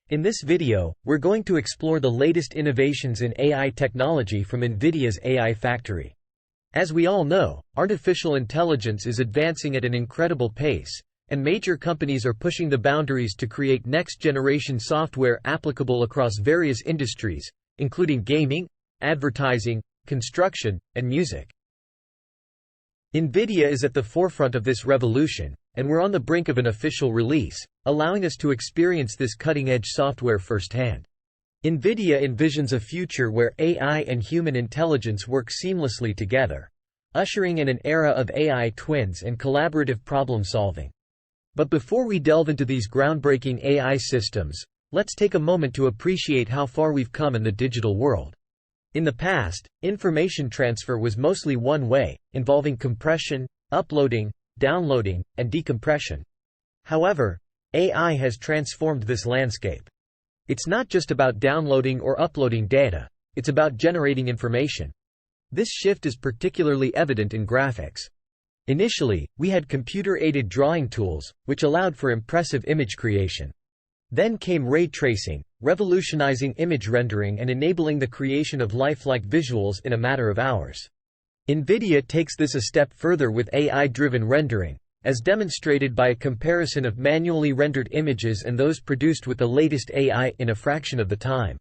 In this video, we're going to explore the latest innovations in AI technology from Nvidia's AI factory. As we all know, artificial intelligence is advancing at an incredible pace, and major companies are pushing the boundaries to create next-generation software applicable across various industries, including gaming, advertising, construction, and music. Nvidia is at the forefront of this revolution, and we're on the brink of an official release, allowing us to experience this cutting-edge software firsthand. Nvidia envisions a future where AI and human intelligence work seamlessly together, ushering in an era of AI twins and collaborative problem-solving. But before we delve into these groundbreaking AI systems, let's take a moment to appreciate how far we've come in the digital world. In the past, information transfer was mostly one way, involving compression, uploading, downloading, and decompression. However, AI has transformed this landscape. It's not just about downloading or uploading data, it's about generating information. This shift is particularly evident in graphics. Initially, we had computer-aided drawing tools, which allowed for impressive image creation. Then came ray tracing, revolutionizing image rendering and enabling the creation of lifelike visuals in a matter of hours. Nvidia takes this a step further with AI-driven rendering, as demonstrated by a comparison of manually rendered images and those produced with the latest AI in a fraction of the time.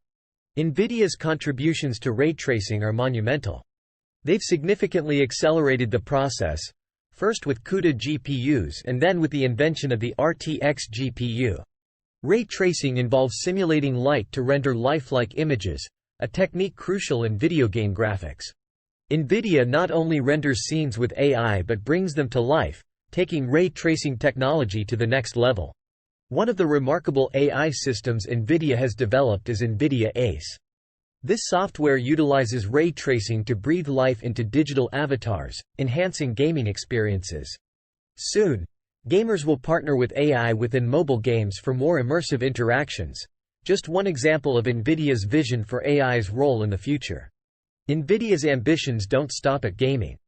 Nvidia's contributions to ray tracing are monumental. They've significantly accelerated the process, first with CUDA GPUs and then with the invention of the RTX GPU. Ray tracing involves simulating light to render lifelike images, a technique crucial in video game graphics. Nvidia not only renders scenes with AI but brings them to life, taking ray tracing technology to the next level. One of the remarkable AI systems Nvidia has developed is Nvidia AI. This software utilizes ray tracing to breathe life into digital avatars, enhancing gaming experiences. Soon, gamers will partner with AI within mobile games for more immersive interactions, just one example of Nvidia's vision for AI's role in the future. Nvidia's ambitions don't stop at gaming.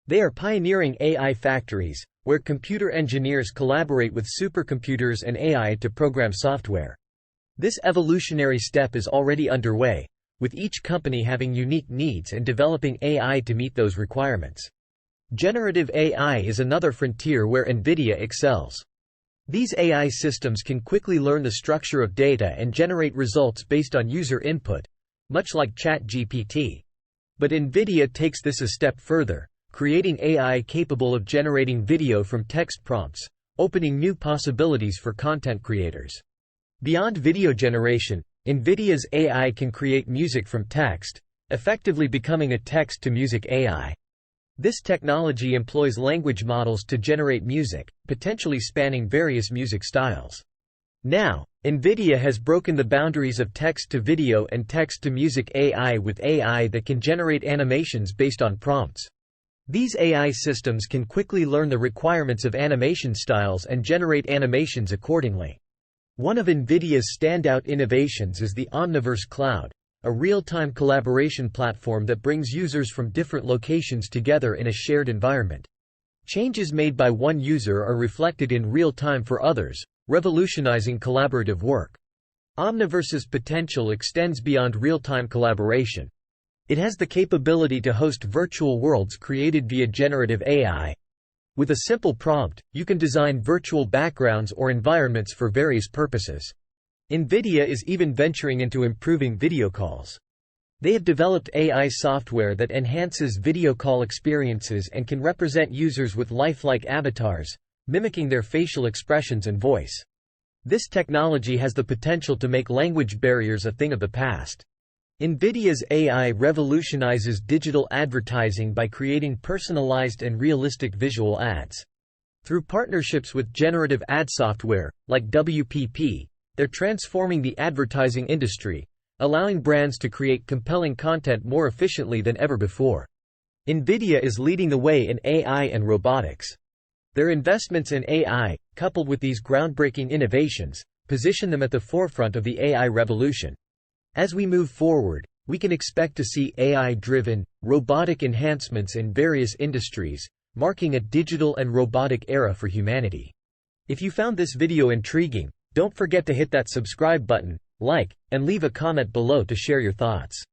They are pioneering AI factories, where computer engineers collaborate with supercomputers and AI to program software. This evolutionary step is already underway, with each company having unique needs and developing AI to meet those requirements. Generative AI is another frontier where Nvidia excels. These AI systems can quickly learn the structure of data and generate results based on user input, much like ChatGPT. But Nvidia takes this a step further, creating AI capable of generating video from text prompts, opening new possibilities for content creators. Beyond video generation, Nvidia's AI can create music from text, effectively becoming a text-to-music AI. This technology employs language models to generate music, potentially spanning various music styles. Now, Nvidia has broken the boundaries of text-to-video and text-to-music AI with AI that can generate animations based on prompts. These AI systems can quickly learn the requirements of animation styles and generate animations accordingly. One of Nvidia's standout innovations is the Omniverse Cloud, a real-time collaboration platform that brings users from different locations together in a shared environment. Changes made by one user are reflected in real time for others, revolutionizing collaborative work. Omniverse's potential extends beyond real-time collaboration. It has the capability to host virtual worlds created via generative AI. With a simple prompt, you can design virtual backgrounds or environments for various purposes. Nvidia is even venturing into improving video calls. They have developed AI software that enhances video call experiences and can represent users with lifelike avatars, mimicking their facial expressions and voice. This technology has the potential to make language barriers a thing of the past. Nvidia's AI revolutionizes digital advertising by creating personalized and realistic visual ads. Through partnerships with generative ad software, like WPP, they're transforming the advertising industry, allowing brands to create compelling content more efficiently than ever before. Nvidia is leading the way in AI and robotics. Their investments in AI, coupled with these groundbreaking innovations, position them at the forefront of the AI revolution. As we move forward, we can expect to see AI-driven, robotic enhancements in various industries, marking a digital and robotic era for humanity. If you found this video intriguing, don't forget to hit that subscribe button, like, and leave a comment below to share your thoughts.